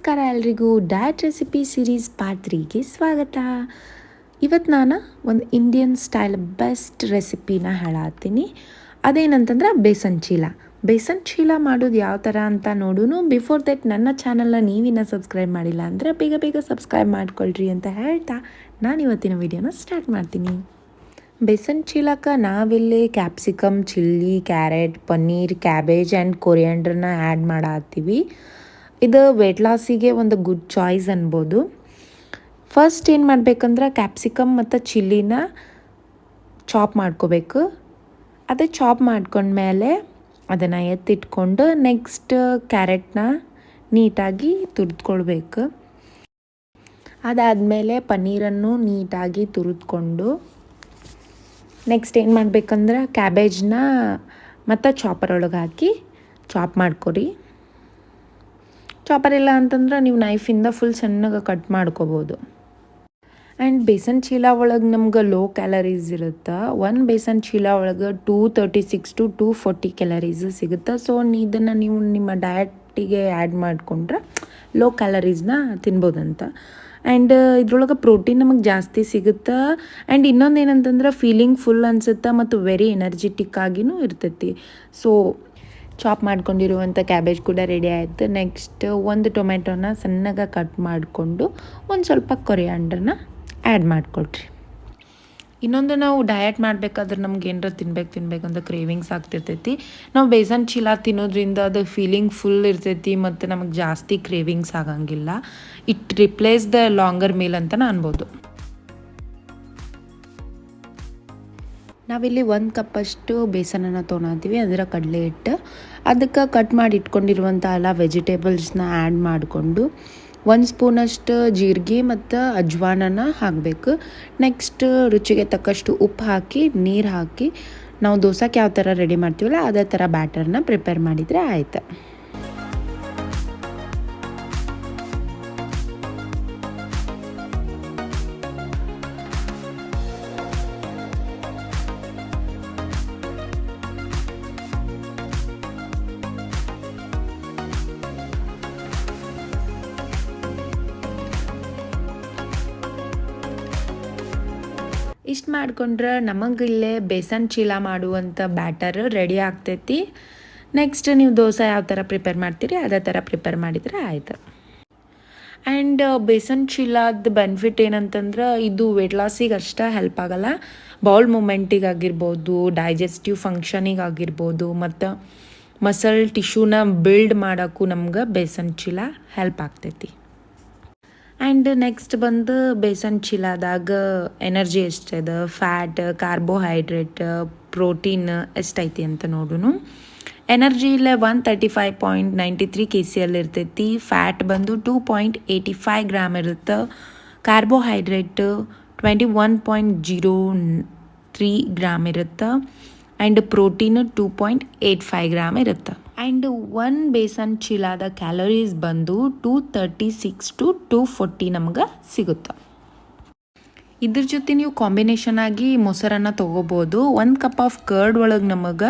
ನಮಸ್ಕಾರ ಎಲ್ರಿಗೂ diet recipe series part 3ಗೆ ಸ್ವಾಗತ. ಇವತ್ತು ನಾನು ಒಂದು ಇಂಡಿಯನ್ ಸ್ಟೈಲ್ ಬೆಸ್ಟ್ ರೆಸಿಪಿನ ಹೇಳತ್ತೀನಿ. ಅದೇನಂತಂದ್ರೆ ಬೇಸನ್ ಚೀಲ ಮಾಡೋದು ಯಾವ ಥರ ಅಂತ ನೋಡೋಣ. ಬಿಫೋರ್ ದಟ್ ನನ್ನ ಚಾನಲ್ನ ನೀವಿನ್ನ ಸಬ್ಸ್ಕ್ರೈಬ್ ಮಾಡಿಲ್ಲ ಅಂದರೆ ಬೇಗ ಸಬ್ಸ್ಕ್ರೈಬ್ ಮಾಡ್ಕೊಳ್ರಿ ಅಂತ ಹೇಳ್ತಾ ನಾನು ಇವತ್ತಿನ ವಿಡಿಯೋನ ಸ್ಟಾರ್ಟ್ ಮಾಡ್ತೀನಿ. ಬೇಸನ್ ಚೀಲಕ್ಕೆ ನಾವಿಲ್ಲಿ capsicum, chilli, carrot, paneer, cabbage and ಕೊರಿಯಾಂಡ್ರನ್ನ ಆ್ಯಡ್ ಮಾಡತ್ತೀವಿ. ಇದು ವೆಯ್ಟ್ ಲಾಸಿಗೆ ಒಂದು ಗುಡ್ ಚಾಯ್ಸ್ ಅನ್ಬೋದು. ಫಸ್ಟ್ ಏನು ಮಾಡಬೇಕಂದ್ರೆ ಕ್ಯಾಪ್ಸಿಕಮ್ ಮತ್ತು ಚಿಲ್ಲಿನ ಚಾಪ್ ಮಾಡ್ಕೋಬೇಕು. ಅದೇ ಚಾಪ್ ಮಾಡ್ಕೊಂಡ್ಮೇಲೆ ಅದನ್ನು ಎತ್ತಿಟ್ಕೊಂಡು ನೆಕ್ಸ್ಟ್ ಕ್ಯಾರೆಟ್ನ ನೀಟಾಗಿ ತುರಿದ್ಕೊಳ್ಬೇಕು. ಅದಾದಮೇಲೆ ಪನ್ನೀರನ್ನು ನೀಟಾಗಿ ತುರಿದ್ಕೊಂಡು ನೆಕ್ಸ್ಟ್ ಏನು ಮಾಡಬೇಕಂದ್ರೆ ಕ್ಯಾಬೇಜ್ನ ಮತ್ತು ಚಾಪರ್ ಒಳಗೆ ಹಾಕಿ ಚಾಪ್ ಮಾಡ್ಕೊರಿ. ಚಾಪರ್ ಇಲ್ಲ ಅಂತಂದ್ರೆ ನೀವು ನೈಫಿಂದ ಫುಲ್ ಸಣ್ಣಗೆ ಕಟ್ ಮಾಡ್ಕೋಬೋದು. ಆ್ಯಂಡ್ ಬೇಸನ್ ಚೀಲ ಒಳಗೆ ನಮ್ಗೆ ಲೋ ಕ್ಯಾಲರೀಸ್ ಇರುತ್ತೆ. ಒಂದು ಬೇಸನ್ ಚೀಲ ಒಳಗೆ 236 to 240 ಕ್ಯಾಲರೀಸ್ ಸಿಗುತ್ತೆ. ಸೊ ಇದನ್ನು ನೀವು ನಿಮ್ಮ ಡಯಟಿಗೆ ಆ್ಯಡ್ ಮಾಡಿಕೊಂಡ್ರೆ ಲೋ ಕ್ಯಾಲರೀಸ್ನ ತಿನ್ಬೋದಂತ. ಆ್ಯಂಡ್ ಇದ್ರೊಳಗೆ ಪ್ರೋಟೀನ್ ನಮಗೆ ಜಾಸ್ತಿ ಸಿಗುತ್ತೆ. ಆ್ಯಂಡ್ ಇನ್ನೊಂದು ಏನಂತಂದ್ರೆ ಫೀಲಿಂಗ್ ಫುಲ್ ಅನಿಸುತ್ತೆ ಮತ್ತು ವೆರಿ ಎನರ್ಜೆಟಿಕ್ ಆಗಿನೂ ಇರ್ತೈತಿ. ಸೊ ಚಾಪ್ ಮಾಡ್ಕೊಂಡಿರುವಂಥ ಕ್ಯಾಬೇಜ್ ಕೂಡ ರೆಡಿ ಆಯಿತು. ನೆಕ್ಸ್ಟ್ ಒಂದು ಟೊಮೆಟೊನ ಸಣ್ಣಗೆ ಕಟ್ ಮಾಡಿಕೊಂಡು ಒಂದು ಸ್ವಲ್ಪ ಕೊರಿಯಾಂಡ್ರನ್ನ ಆ್ಯಡ್ ಮಾಡಿಕೊಳ್ರಿ. ಇನ್ನೊಂದು ನಾವು ಡಯಟ್ ಮಾಡಬೇಕಾದ್ರೆ ನಮ್ಗೆ ಏನಾರ ತಿನ್ಬೇಕಂತ ಕ್ರೇವಿಂಗ್ಸ್ ಆಗ್ತಿರ್ತೈತಿ. ನಾವು ಬೇಸನ್ ಚೀಲ ತಿನ್ನೋದ್ರಿಂದ ಅದು ಫೀಲಿಂಗ್ ಫುಲ್ ಇರ್ತೈತಿ ಮತ್ತು ನಮಗೆ ಜಾಸ್ತಿ ಕ್ರೇವಿಂಗ್ಸ್ ಆಗಂಗಿಲ್ಲ. It replace the longer meal ಅಂತ ಅನ್ಬೋದು. ನಾವಿಲ್ಲಿ 1 ಕಪ್ಪಷ್ಟು ಬೇಸನನ್ನು ತೊಗೊತೀವಿ, ಅದರ ಕಡಲೆ ಹಿಟ್ಟು. ಅದಕ್ಕೆ ಕಟ್ ಮಾಡಿ ಇಟ್ಕೊಂಡಿರುವಂಥ ಎಲ್ಲ ವೆಜಿಟೇಬಲ್ಸ್ನ ಆ್ಯಡ್ ಮಾಡಿಕೊಂಡು 1 ಸ್ಪೂನಷ್ಟು ಜೀರಿಗೆ ಮತ್ತು ಅಜ್ವಾನನ ಹಾಕಬೇಕು. ನೆಕ್ಸ್ಟ್ ರುಚಿಗೆ ತಕ್ಕಷ್ಟು ಉಪ್ಪು ಹಾಕಿ ನೀರು ಹಾಕಿ ನಾವು ದೋಸೆಗೆ ಯಾವ ಥರ ರೆಡಿ ಮಾಡ್ತೀವಲ್ಲ ಅದೇ ಥರ ಬ್ಯಾಟರ್ನ ಪ್ರಿಪೇರ್ ಮಾಡಿದರೆ ಆಯಿತು. ಇಷ್ಟು ಮಾಡಿಕೊಂಡ್ರೆ ನಮಗಿಲ್ಲೇ ಬೇಸನ್ ಚೀಲ ಮಾಡುವಂಥ ಬ್ಯಾಟರ್ ರೆಡಿ ಆಗ್ತೈತಿ. ನೆಕ್ಸ್ಟ್ ನೀವು ದೋಸೆ ಯಾವ ಥರ ಪ್ರಿಪೇರ್ ಮಾಡ್ತೀರಿ ಅದೇ ಥರ ಪ್ರಿಪೇರ್ ಮಾಡಿದರೆ ಆಯಿತು. ಆ್ಯಂಡ್ ಬೇಸನ್ ಚೀಲದ ಬೆನಿಫಿಟ್ ಏನಂತಂದ್ರೆ ಇದು ವೆಯ್ಟ್ ಲಾಸಿಗೆ ಅಷ್ಟೇ ಹೆಲ್ಪ್ ಆಗಲ್ಲ, ಬೌಲ್ ಮೂಮೆಂಟಿಗೆ ಆಗಿರ್ಬೋದು, ಡೈಜೆಸ್ಟಿವ್ ಫಂಕ್ಷನಿಗೆ ಆಗಿರ್ಬೋದು ಮತ್ತು ಮಸಲ್ ಟಿಶ್ಯೂನ ಬಿಲ್ಡ್ ಮಾಡೋಕ್ಕೂ ನಮ್ಗೆ ಬೇಸನ್ ಚೀಲ ಹೆಲ್ಪ್ ಆಗ್ತೈತಿ. ಆ್ಯಂಡ್ ನೆಕ್ಸ್ಟ್ ಬಂದು ಬೇಸನ್ ಚೀಲದಾಗ ಎನರ್ಜಿ ಎಷ್ಟಿದೆ, ಫ್ಯಾಟ್, ಕಾರ್ಬೋಹೈಡ್ರೇಟ್, ಪ್ರೋಟೀನ್ ಎಷ್ಟೈತಿ ಅಂತ ನೋಡೋಣ. ಎನರ್ಜಿ ಇಲ್ಲೇ 135.93 kcal ಇರ್ತೈತಿ. ಫ್ಯಾಟ್ ಬಂದು 2.85 ಗ್ರಾಮ್ ಇರುತ್ತೆ. ಕಾರ್ಬೋಹೈಡ್ರೇಟ್ 21.03 ಗ್ರಾಮ್ ಇರುತ್ತೆ. ಆ್ಯಂಡ್ ಪ್ರೋಟೀನ್ 2.85 ಗ್ರಾಮ್ ಇರುತ್ತೆ. ಆ್ಯಂಡ್ 1 ಬೇಸನ್ ಚೀಲದ ಕ್ಯಾಲರೀಸ್ ಬಂದು 236 to 240 ನಮ್ಗೆ ಸಿಗುತ್ತೆ. ಇದ್ರ ಜೊತೆ ನೀವು ಕಾಂಬಿನೇಷನ್ ಆಗಿ ಮೊಸರನ್ನು ತೊಗೋಬೋದು. 1 ಕಪ್ ಆಫ್ ಕರ್ಡ್ ಒಳಗೆ ನಮಗೆ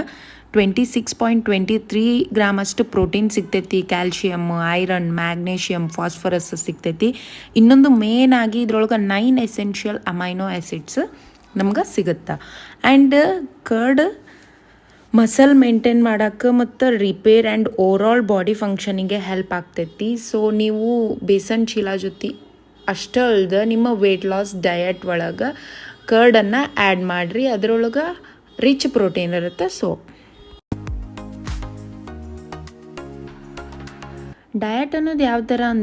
26.23 ಗ್ರಾಮ್ ಅಷ್ಟು ಪ್ರೋಟೀನ್ ಸಿಗ್ತೈತಿ. ಕ್ಯಾಲ್ಶಿಯಮ್, ಐರನ್, ಮ್ಯಾಗ್ನೇಷಿಯಮ್, ಫಾಸ್ಫರಸ್ ಸಿಗ್ತೈತಿ. ಇನ್ನೊಂದು ಮೇನ್ ಆಗಿ ಇದ್ರೊಳಗೆ 9 ಎಸೆನ್ಷಿಯಲ್ ಅಮೈನೋ ಆ್ಯಸಿಡ್ಸ್ ನಮ್ಗೆ ಸಿಗುತ್ತೆ. ಆ್ಯಂಡ್ ಕರ್ಡ್ ಮಸಲ್ ಮೇಂಟೈನ್ ಮಾಡೋಕ್ಕೆ ಮತ್ತು ರಿಪೇರ್ ಆ್ಯಂಡ್ ಓವರಾಲ್ ಬಾಡಿ ಫಂಕ್ಷನಿಗೆ ಹೆಲ್ಪ್ ಆಗ್ತೈತಿ. ಸೊ ನೀವು ಬೇಸನ್ ಚೀಲ ಜೊತೆ ಅಷ್ಟೇ ಅಲ್ಲದೆ ನಿಮ್ಮ ವೆಯ್ಟ್ ಲಾಸ್ ಡಯಟ್ ಒಳಗೆ ಕರ್ಡನ್ನು ಆ್ಯಡ್ ಮಾಡಿರಿ. ಅದರೊಳಗೆ ರಿಚ್ ಪ್ರೋಟೀನ್ ಇರುತ್ತೆ. ಸೊ ಡಯಟ್ ಅನ್ನೋದು ಯಾವ ಥರ